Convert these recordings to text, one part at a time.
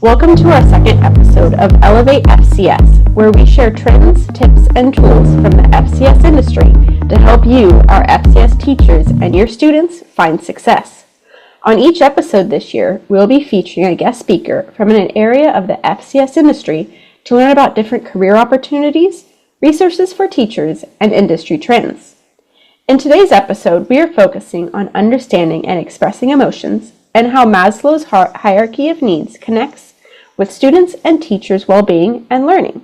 Welcome to our second episode of Elevate FCS, where we share trends, tips, and tools from the FCS industry to help you, our FCS teachers, and your students find success. On each episode this year, we'll be featuring a guest speaker from an area of the FCS industry to learn about different career opportunities, resources for teachers, and industry trends. In today's episode, we are focusing on understanding and expressing emotions and how Maslow's hierarchy of needs connects with students' and teachers' well-being and learning.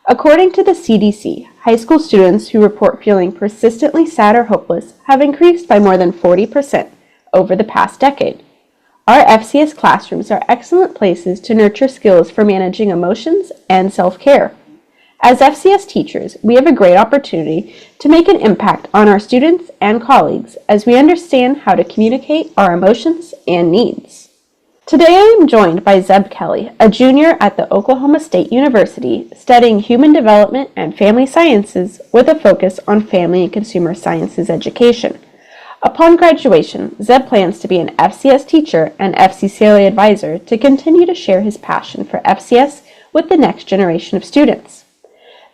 According to the CDC, high school students who report feeling persistently sad or hopeless have increased by more than 40% over the past decade. Our FCS classrooms are excellent places to nurture skills for managing emotions and self-care. As FCS teachers, we have a great opportunity to make an impact on our students and colleagues as we understand how to communicate our emotions and needs. Today I am joined by Zeb Kelly, a junior at the Oklahoma State University studying human development and family sciences with a focus on family and consumer sciences education. Upon graduation, Zeb plans to be an FCS teacher and FCCLA advisor to continue to share his passion for FCS with the next generation of students.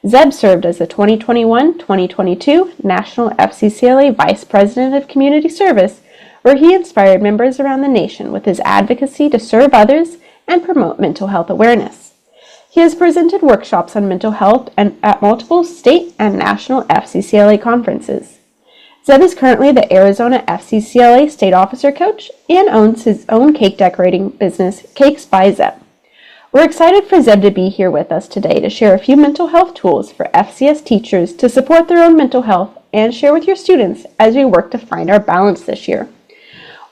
Zeb served as the 2021-2022 National FCCLA Vice President of Community Service, where he inspired members around the nation with his advocacy to serve others and promote mental health awareness. He has presented workshops on mental health at multiple state and national FCCLA conferences. Zeb is currently the Arizona FCCLA State Officer Coach and owns his own cake decorating business, Cakes by Zeb. We're excited for Zeb to be here with us today to share a few mental health tools for FCS teachers to support their own mental health and share with your students as we work to find our balance this year.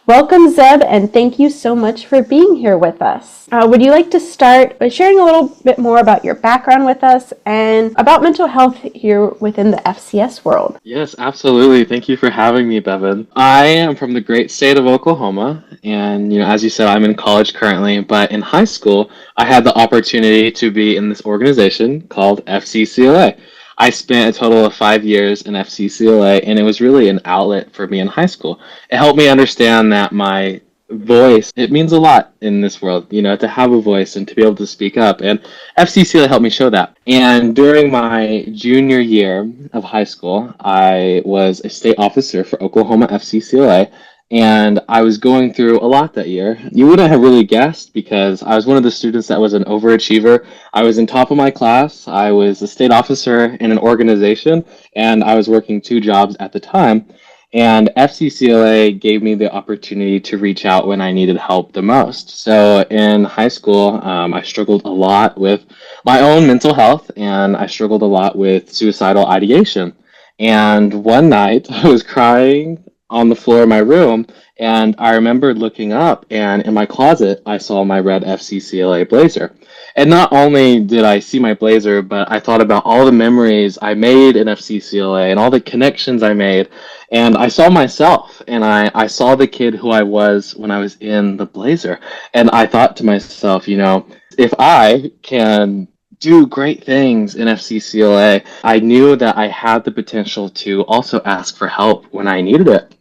Welcome, Zeb, and thank you so much for being here with us. Would you like to start by sharing a little bit more about your background with us and about mental health here within the FCS world? Yes, absolutely. Thank you for having me, Bevan. I am from the great state of Oklahoma, and as you said, I'm in college currently, but in high school, I had the opportunity to be in this organization called FCCLA. I spent a total of 5 years in FCCLA, and it was really an outlet for me in high school. It helped me understand that my voice, it means a lot in this world, to have a voice and to be able to speak up. And FCCLA helped me show that. And during my junior year of high school, I was a state officer for Oklahoma FCCLA. And I was going through a lot that year. You wouldn't have really guessed because I was one of the students that was an overachiever. I was in top of my class. I was a state officer in an organization, and I was working 2 jobs at the time. And FCCLA gave me the opportunity to reach out when I needed help the most. So in high school, I struggled a lot with my own mental health, and I struggled a lot with suicidal ideation. And one night, I was crying on the floor of my room, and I remembered looking up, and in my closet I saw my red FCCLA blazer. And not only did I see my blazer, but I thought about all the memories I made in FCCLA and all the connections I made, and I saw myself, and I saw the kid who I was when I was in the blazer. And I thought to myself, if I can do great things in FCCLA, I knew that I had the potential to also ask for help when I needed it.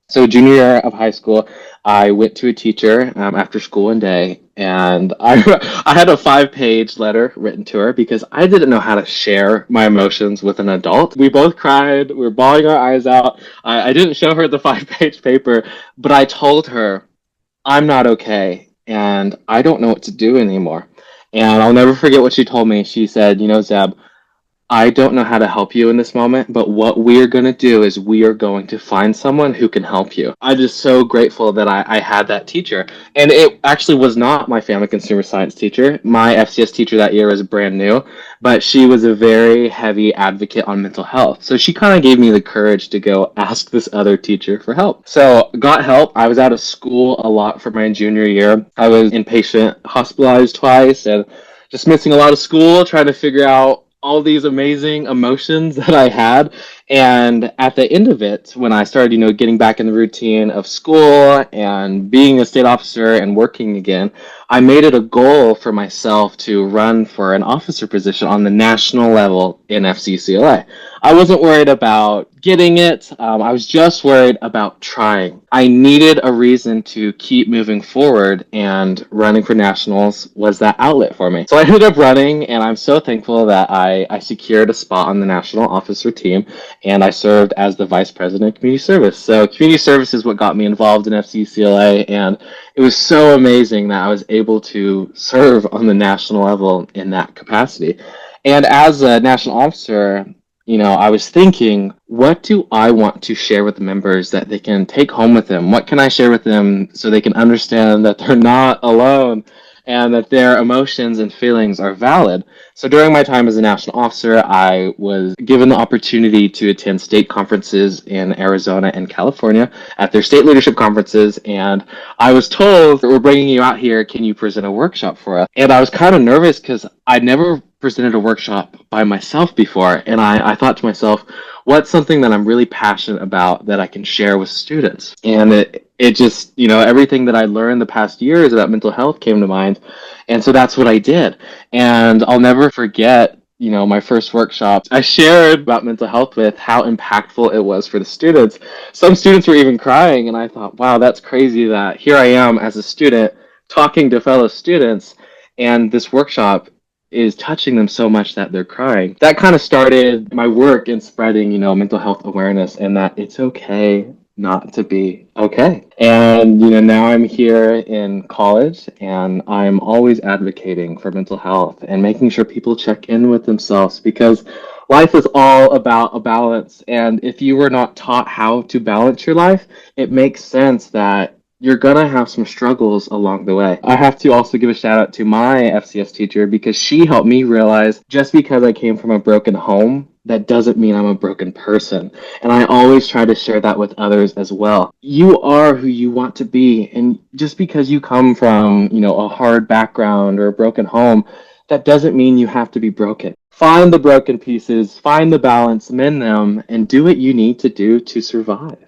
So junior year of high school, I went to a teacher after school one day, and I had a 5-page letter written to her because I didn't know how to share my emotions with an adult. We both cried. We were bawling our eyes out. I didn't show her the 5-page paper, but I told her, I'm not okay, and I don't know what to do anymore. And I'll never forget what she told me. She said, Zeb, I don't know how to help you in this moment, but what we're going to do is we are going to find someone who can help you. I'm just so grateful that I had that teacher. And it actually was not my family consumer science teacher. My FCS teacher that year was brand new, but she was a very heavy advocate on mental health. So she kind of gave me the courage to go ask this other teacher for help. So got help. I was out of school a lot for my junior year. I was inpatient, hospitalized twice, and just missing a lot of school, trying to figure out all these amazing emotions that I had. And at the end of it, when I started, getting back in the routine of school and being a state officer and working again, I made it a goal for myself to run for an officer position on the national level in FCCLA. I wasn't worried about getting it. I was just worried about trying. I needed a reason to keep moving forward, and running for nationals was that outlet for me. So I ended up running, and I'm so thankful that I secured a spot on the national officer team, and I served as the vice president of community service. So community service is what got me involved in FCCLA, and it was so amazing that I was able to serve on the national level in that capacity. And as a national officer, I was thinking, what do I want to share with the members that they can take home with them? What can I share with them so they can understand that they're not alone and that their emotions and feelings are valid? So during my time as a national officer, I was given the opportunity to attend state conferences in Arizona and California at their state leadership conferences. And I was told, we're bringing you out here. Can you present a workshop for us? And I was kind of nervous because I'd never presented a workshop by myself before. And I thought to myself, what's something that I'm really passionate about that I can share with students? And it just, everything that I learned the past years about mental health came to mind. And so that's what I did. And I'll never forget, my first workshop. I shared about mental health with how impactful it was for the students. Some students were even crying, and I thought, wow, that's crazy that here I am as a student talking to fellow students, and this workshop is touching them so much that they're crying. That kind of started my work in spreading, mental health awareness, and that it's okay not to be okay. And, now I'm here in college, and I'm always advocating for mental health and making sure people check in with themselves, because life is all about a balance. And if you were not taught how to balance your life, it makes sense that you're gonna have some struggles along the way. I have to also give a shout out to my FCS teacher, because she helped me realize just because I came from a broken home, that doesn't mean I'm a broken person. And I always try to share that with others as well. You are who you want to be. And just because you come from, a hard background or a broken home, that doesn't mean you have to be broken. Find the broken pieces, find the balance, mend them, and do what you need to do to survive.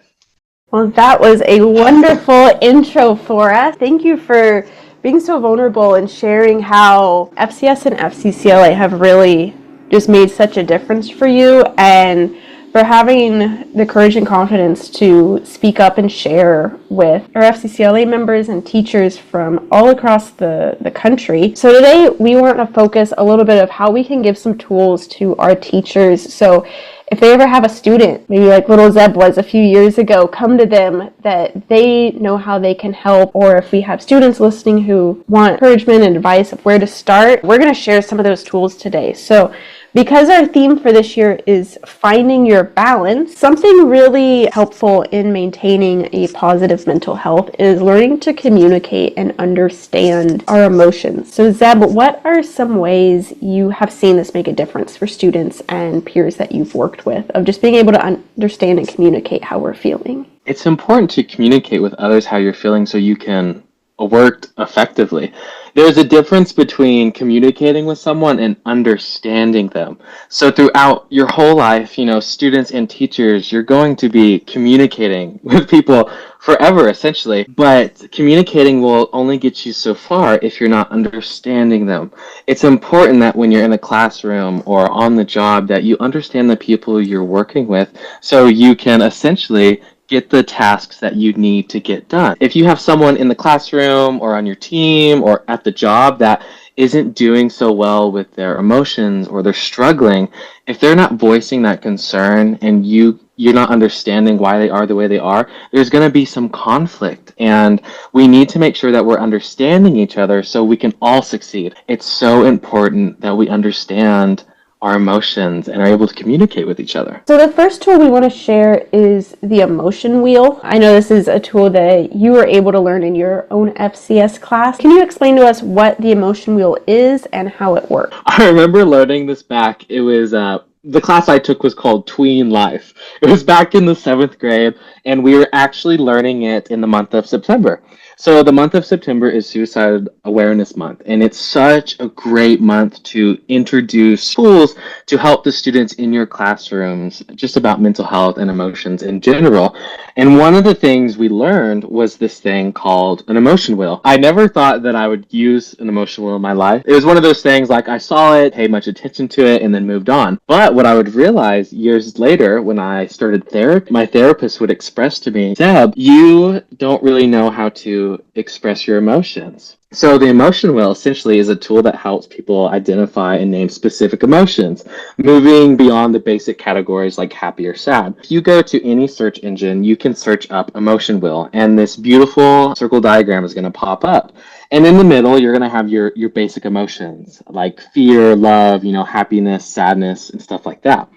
Well, that was a wonderful intro for us. Thank you for being so vulnerable and sharing how FCS and FCCLA have really just made such a difference for you, and for having the courage and confidence to speak up and share with our FCCLA members and teachers from all across the country. So today we want to focus a little bit of how we can give some tools to our teachers. So if they ever have a student, maybe like little Zeb was a few years ago, come to them that they know how they can help. Or if we have students listening who want encouragement and advice of where to start, we're going to share some of those tools today. So because our theme for this year is finding your balance, something really helpful in maintaining a positive mental health is learning to communicate and understand our emotions. So Zeb, what are some ways you have seen this make a difference for students and peers that you've worked with, of just being able to understand and communicate how we're feeling? It's important to communicate with others how you're feeling so you can work effectively. There's a difference between communicating with someone and understanding them. So throughout your whole life, students and teachers, you're going to be communicating with people forever, essentially. But communicating will only get you so far if you're not understanding them. It's important that when you're in a classroom or on the job, that you understand the people you're working with, so you can essentially get the tasks that you need to get done. If you have someone in the classroom or on your team or at the job that isn't doing so well with their emotions, or they're struggling, if they're not voicing that concern and you're not understanding why they are the way they are, there's going to be some conflict. And we need to make sure that we're understanding each other so we can all succeed. It's so important that we understand our emotions and are able to communicate with each other. So the first tool we want to share is the emotion wheel. I know this is a tool that you were able to learn in your own FCS class. Can you explain to us what the emotion wheel is and how it works? I remember learning this back. It was the class I took was called Tween Life. It was back in the 7th grade, and we were actually learning it in the month of September. So the month of September is Suicide Awareness Month, and it's such a great month to introduce tools to help the students in your classrooms just about mental health and emotions in general. And one of the things we learned was this thing called an emotion wheel. I never thought that I would use an emotion wheel in my life. It was one of those things, like, I saw it, paid much attention to it, and then moved on. But But what I would realize years later when I started therapy, my therapist would express to me, Zeb, you don't really know how to express your emotions. So the emotion wheel essentially is a tool that helps people identify and name specific emotions, moving beyond the basic categories like happy or sad. If you go to any search engine, you can search up emotion wheel, and this beautiful circle diagram is going to pop up. And in the middle, you're going to have your basic emotions like fear, love, happiness, sadness, and stuff like that.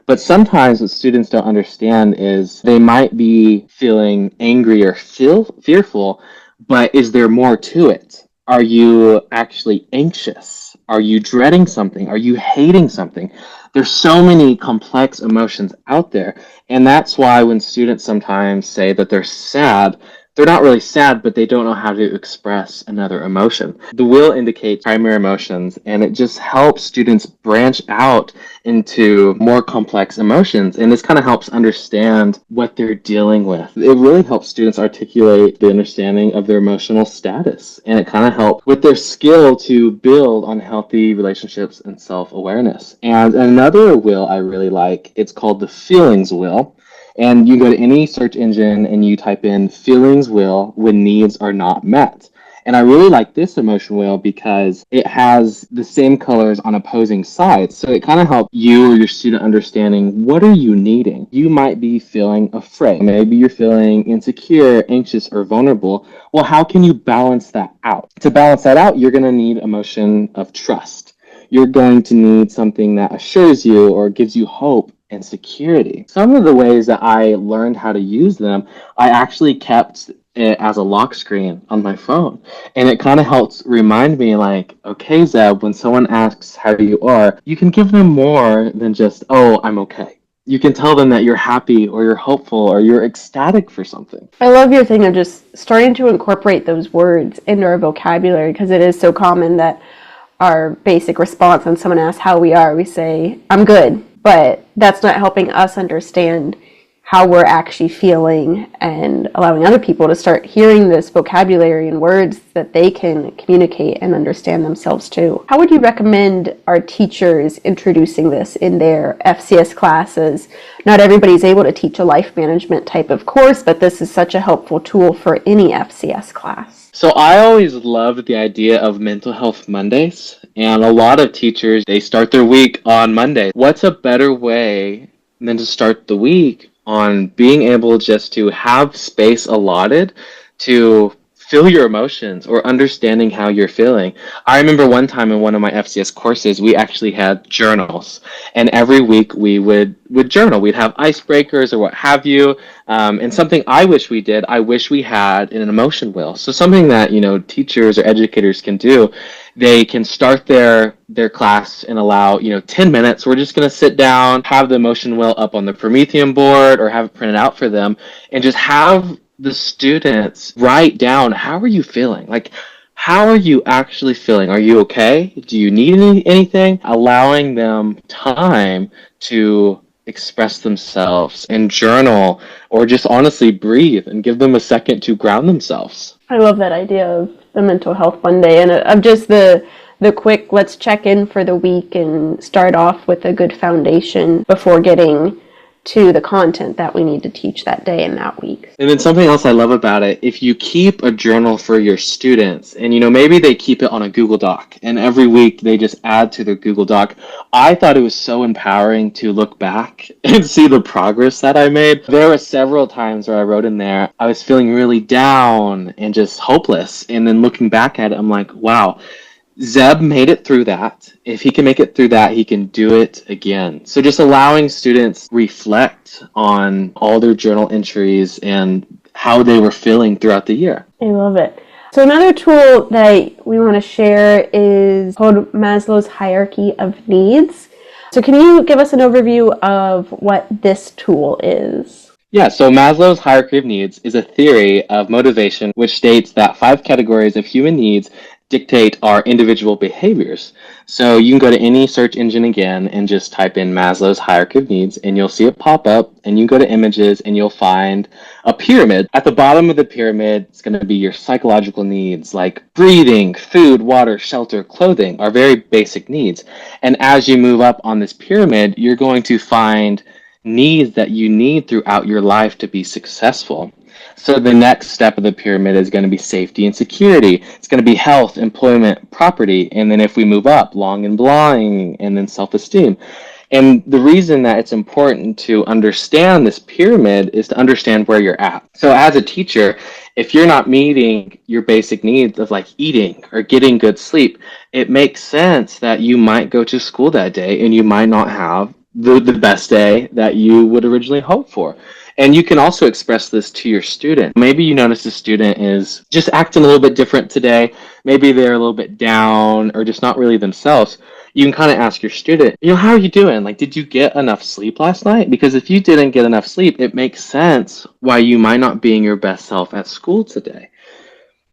But sometimes what students don't understand is they might be feeling angry or feel fearful, but is there more to it? Are you actually anxious? Are you dreading something? Are you hating something? There's so many complex emotions out there. And that's why when students sometimes say that they're sad, they're not really sad, but they don't know how to express another emotion. The wheel indicates primary emotions, and it just helps students branch out into more complex emotions. And this kind of helps understand what they're dealing with. It really helps students articulate the understanding of their emotional status. And it kind of helps with their skill to build on healthy relationships and self-awareness. And another wheel I really like, it's called the feelings wheel. And you go to any search engine and you type in feelings wheel when needs are not met. And I really like this emotion wheel because it has the same colors on opposing sides. So it kind of helps you or your student understanding what are you needing. You might be feeling afraid. Maybe you're feeling insecure, anxious, or vulnerable. Well, how can you balance that out? To balance that out, you're going to need emotion of trust. You're going to need something that assures you or gives you hope and security. Some of the ways that I learned how to use them, I actually kept it as a lock screen on my phone. And it kind of helps remind me like, okay, Zeb, when someone asks how you are, you can give them more than just, oh, I'm okay. You can tell them that you're happy or you're hopeful or you're ecstatic for something. I love your thing of just starting to incorporate those words into our vocabulary, because it is so common that our basic response when someone asks how we are, we say, I'm good. But that's not helping us understand how we're actually feeling and allowing other people to start hearing this vocabulary and words that they can communicate and understand themselves too. How would you recommend our teachers introducing this in their FCS classes? Not everybody's able to teach a life management type of course, but this is such a helpful tool for any FCS class. So I always loved the idea of mental health Mondays, and a lot of teachers, they start their week on Monday. What's a better way than to start the week on being able just to have space allotted to feel your emotions or understanding how you're feeling? I remember one time in one of my FCS courses, we actually had journals, and every week we would journal. We'd have icebreakers or what have you. And something I wish we did, I wish we had an emotion wheel. So something that, teachers or educators can do, they can start their class and allow, 10 minutes. We're just going to sit down, have the emotion wheel up on the Promethean board or have it printed out for them, and just have the students write down, how are you feeling? Like, how are you actually feeling? Are you okay? Do you need anything? Allowing them time to express themselves and journal or just honestly breathe and give them a second to ground themselves. I love that idea of the mental health Monday and of just the quick, let's check in for the week and start off with a good foundation before getting to the content that we need to teach that day and that week. And then something else I love about it, if you keep a journal for your students and, maybe they keep it on a Google Doc and every week they just add to their Google Doc, I thought it was so empowering to look back and see the progress that I made. There were several times where I wrote in there, I was feeling really down and just hopeless. And then looking back at it, I'm like, wow, Zeb made it through that. If he can make it through that, he can do it again. So just allowing students reflect on all their journal entries and how they were feeling throughout the year. I love it. So another tool that we want to share is called Maslow's hierarchy of needs. So can you give us an overview of what this tool is? Yeah, so Maslow's hierarchy of needs is a theory of motivation which states that 5 categories of human needs dictate our individual behaviors. So you can go to any search engine again and just type in Maslow's hierarchy of needs, and you'll see it pop up. And you can go to images and you'll find a pyramid. At the bottom of the pyramid, it's going to be your psychological needs like breathing, food, water, shelter, clothing, are very basic needs. And as you move up on this pyramid, you're going to find needs that you need throughout your life to be successful. So the next step of the pyramid is going to be safety and security. It's going to be health, employment, property. And then if we move up, long and belonging, and then self-esteem. And the reason that it's important to understand this pyramid is to understand where you're at. So as a teacher, if you're not meeting your basic needs of like eating or getting good sleep, it makes sense that you might go to school that day and you might not have the best day that you would originally hope for. And you can also express this to your student. Maybe you notice the student is just acting a little bit different today. Maybe they're a little bit down or just not really themselves. You can kind of ask your student, how are you doing? Like, did you get enough sleep last night? Because if you didn't get enough sleep, it makes sense why you might not be your best self at school today.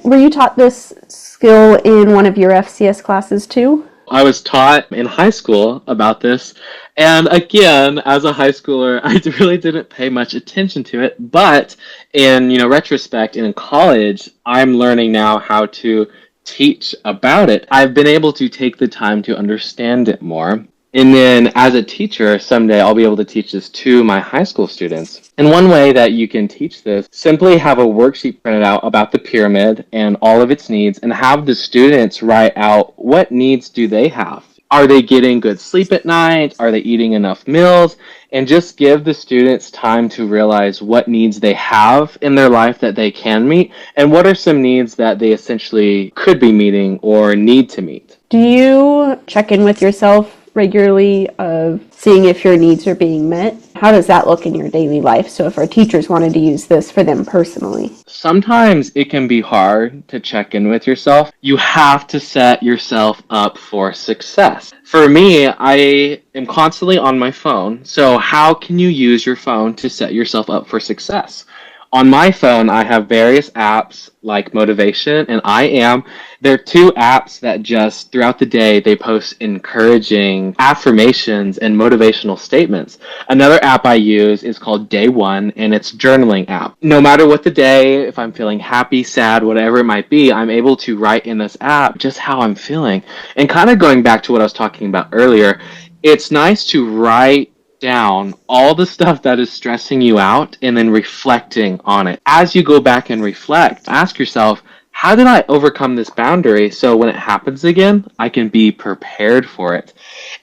Were you taught this skill in one of your FCS classes too? I was taught in high school about this. And again, as a high schooler, I really didn't pay much attention to it. But in, retrospect, in college, I'm learning now how to teach about it. I've been able to take the time to understand it more. And then as a teacher, someday I'll be able to teach this to my high school students. And one way that you can teach this, simply have a worksheet printed out about the pyramid and all of its needs and have the students write out what needs do they have. Are they getting good sleep at night? Are they eating enough meals? And just give the students time to realize what needs they have in their life that they can meet and what are some needs that they essentially could be meeting or need to meet. Do you check in with yourself regularly of seeing if your needs are being met? How does that look in your daily life? So if our teachers wanted to use this for them personally. Sometimes it can be hard to check in with yourself. You have to set yourself up for success. For me, I am constantly on my phone. So how can you use your phone to set yourself up for success? On my phone, I have various apps like Motivation and I Am. They're two apps that just throughout the day, they post encouraging affirmations and motivational statements. Another app I use is called Day One, and it's a journaling app. No matter what the day, if I'm feeling happy, sad, whatever it might be, I'm able to write in this app just how I'm feeling. And kind of going back to what I was talking about earlier, it's nice to write down all the stuff that is stressing you out and then reflecting on it. As you go back and reflect, ask yourself, how did I overcome this boundary so when it happens again, I can be prepared for it?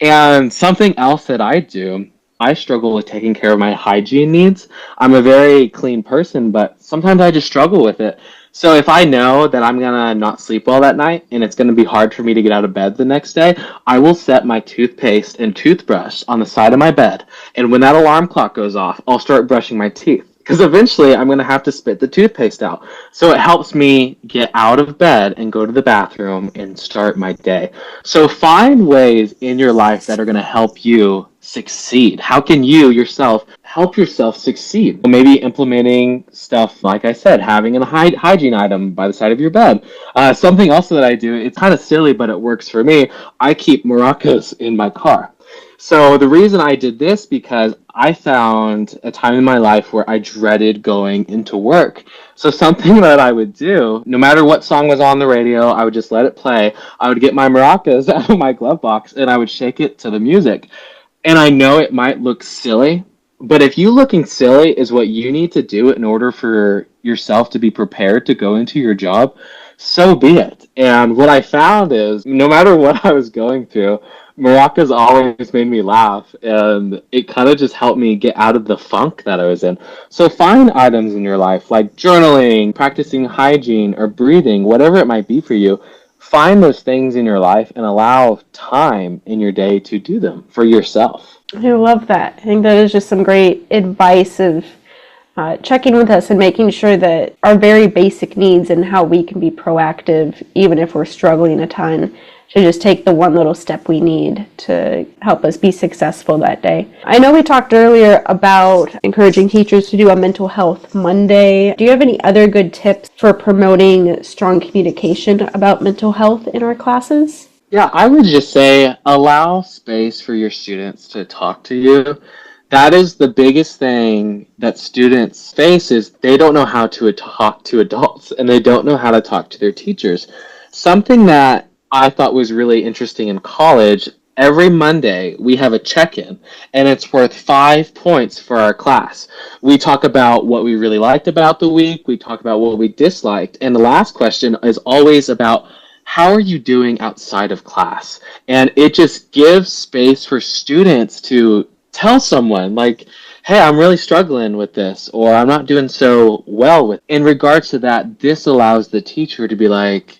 And something else that I do, I struggle with taking care of my hygiene needs. I'm a very clean person, but sometimes I just struggle with it. So if I know that I'm going to not sleep well that night and it's going to be hard for me to get out of bed the next day, I will set my toothpaste and toothbrush on the side of my bed. And when that alarm clock goes off, I'll start brushing my teeth. Because eventually I'm going to have to spit the toothpaste out. So it helps me get out of bed and go to the bathroom and start my day. So find ways in your life that are going to help you succeed. How can you yourself help yourself succeed? Maybe implementing stuff, like I said, having a hygiene item by the side of your bed. Something else that I do, it's kind of silly, but it works for me. I keep maracas in my car. So the reason I did this because I found a time in my life where I dreaded going into work. So something that I would do, no matter what song was on the radio, I would just let it play. I would get my maracas out of my glove box and I would shake it to the music. And I know it might look silly, but if you looking silly is what you need to do in order for yourself to be prepared to go into your job, so be it. And what I found is no matter what I was going through, maracas always made me laugh, and it kind of just helped me get out of the funk that I was in. So find items in your life like journaling, practicing hygiene, or breathing, whatever it might be for you. Find those things in your life and allow time in your day to do them for yourself. I love that. I think that is just some great advice of checking with us and making sure that our very basic needs and how we can be proactive, even if we're struggling a ton, to just take the one little step we need to help us be successful that day. I know we talked earlier about encouraging teachers to do a mental health Monday. Do you have any other good tips for promoting strong communication about mental health in our classes? Yeah, I would just say allow space for your students to talk to you. That is the biggest thing that students face is they don't know how to talk to adults and they don't know how to talk to their teachers. Something that I thought was really interesting in college, every Monday we have a check-in and it's worth 5 points for our class. We talk about what we really liked about the week, we talk about what we disliked, and the last question is always about how are you doing outside of class? And it just gives space for students to tell someone, like, hey, I'm really struggling with this, or I'm not doing so well with. In regards to that, this allows the teacher to be like,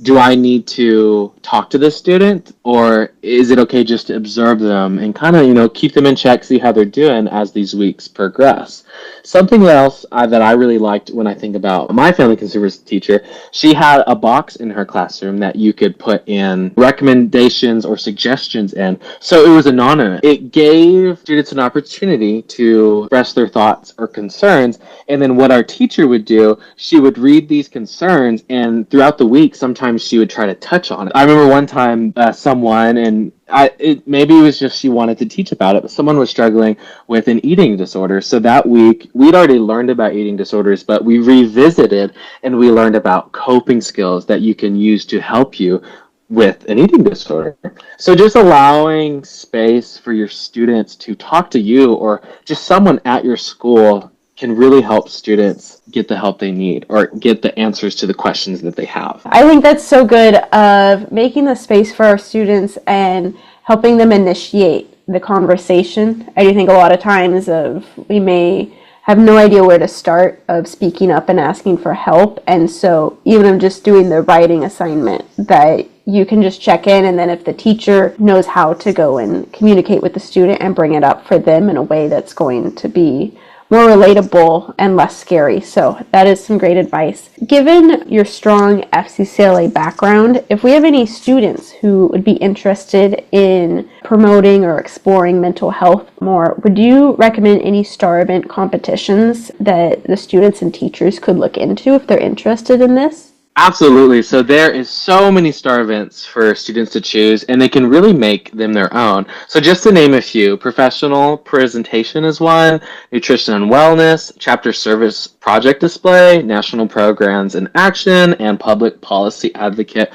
do I need to talk to this student, or is it okay just to observe them and kind of, keep them in check, see how they're doing as these weeks progress? Something else that I really liked when I think about my family consumers teacher, she had a box in her classroom that you could put in recommendations or suggestions in. So it was anonymous. It gave students an opportunity to express their thoughts or concerns. And then what our teacher would do, she would read these concerns, and throughout the week, sometimes she would try to touch on it. I remember one time someone, and maybe it was just she wanted to teach about it, but someone was struggling with an eating disorder. So that week, we'd already learned about eating disorders, but we revisited and we learned about coping skills that you can use to help you with an eating disorder. So just allowing space for your students to talk to you or just someone at your school can really help students get the help they need or get the answers to the questions that they have. I think that's so good of making the space for our students and helping them initiate the conversation. I do think a lot of times we may have no idea where to start of speaking up and asking for help. And so even of just doing the writing assignment that you can just check in, and then if the teacher knows how to go and communicate with the student and bring it up for them in a way that's going to be more relatable and less scary. So that is some great advice. Given your strong FCCLA background, if we have any students who would be interested in promoting or exploring mental health more, would you recommend any star event competitions that the students and teachers could look into if they're interested in this? Absolutely. So there is so many star events for students to choose, and they can really make them their own. So just to name a few, professional presentation is one, nutrition and wellness, chapter service project display, national programs in action, and public policy advocate.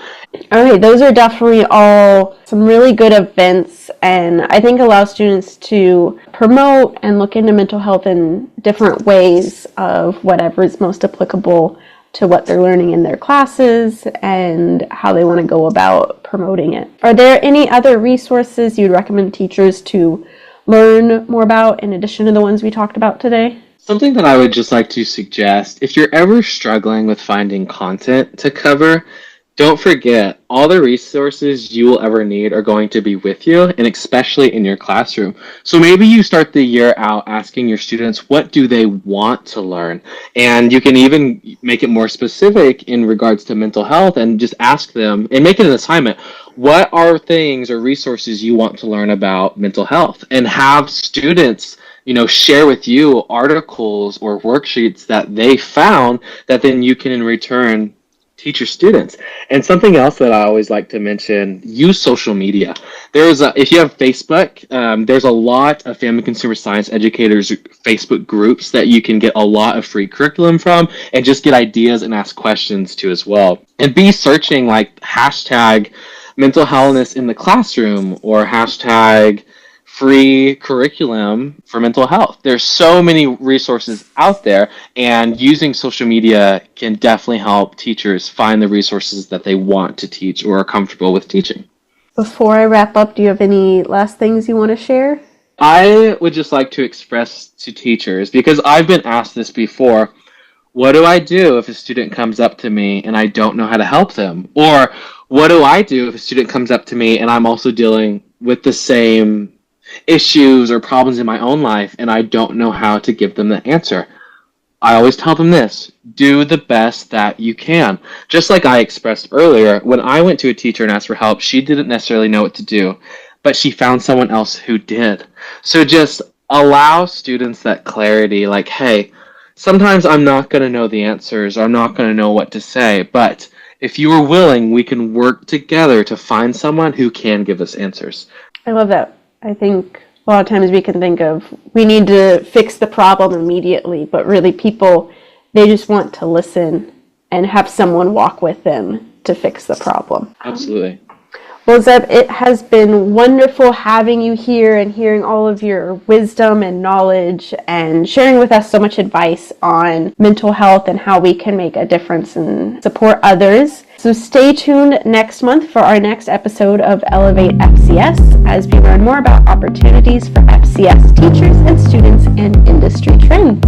All right, those are definitely all some really good events, and I think allow students to promote and look into mental health in different ways of whatever is most applicable to what they're learning in their classes and how they want to go about promoting it. Are there any other resources you'd recommend teachers to learn more about in addition to the ones we talked about today? Something that I would just like to suggest, if you're ever struggling with finding content to cover, don't forget, all the resources you will ever need are going to be with you, and especially in your classroom. So maybe you start the year out asking your students, what do they want to learn? And you can even make it more specific in regards to mental health and just ask them and make it an assignment. What are things or resources you want to learn about mental health? And have students share with you articles or worksheets that they found that then you can in return teach your students. And something else that I always like to mention, use social media. If you have Facebook, there's a lot of family consumer science educators Facebook groups that you can get a lot of free curriculum from and just get ideas and ask questions to as well. And be searching like hashtag mental healthness in the classroom or hashtag free curriculum for mental health. There's so many resources out there, and using social media can definitely help teachers find the resources that they want to teach or are comfortable with teaching. Before I wrap up, do you have any last things you want to share? I would just like to express to teachers, because I've been asked this before, what do I do if a student comes up to me and I don't know how to help them? Or what do I do if a student comes up to me and I'm also dealing with the same issues or problems in my own life and I don't know how to give them the answer? I always tell them this: do the best that you can. Just like I expressed earlier, when I went to a teacher and asked for help, she didn't necessarily know what to do, but she found someone else who did. So just allow students that clarity, like, hey, sometimes I'm not going to know the answers, or I'm not going to know what to say, but if you are willing, we can work together to find someone who can give us answers. I love that. I think a lot of times we can think of we need to fix the problem immediately, but really people, they just want to listen and have someone walk with them to fix the problem. Absolutely. Well, Zeb, it has been wonderful having you here and hearing all of your wisdom and knowledge and sharing with us so much advice on mental health and how we can make a difference and support others. So stay tuned next month for our next episode of Elevate FCS as we learn more about opportunities for FCS teachers and students and industry trends.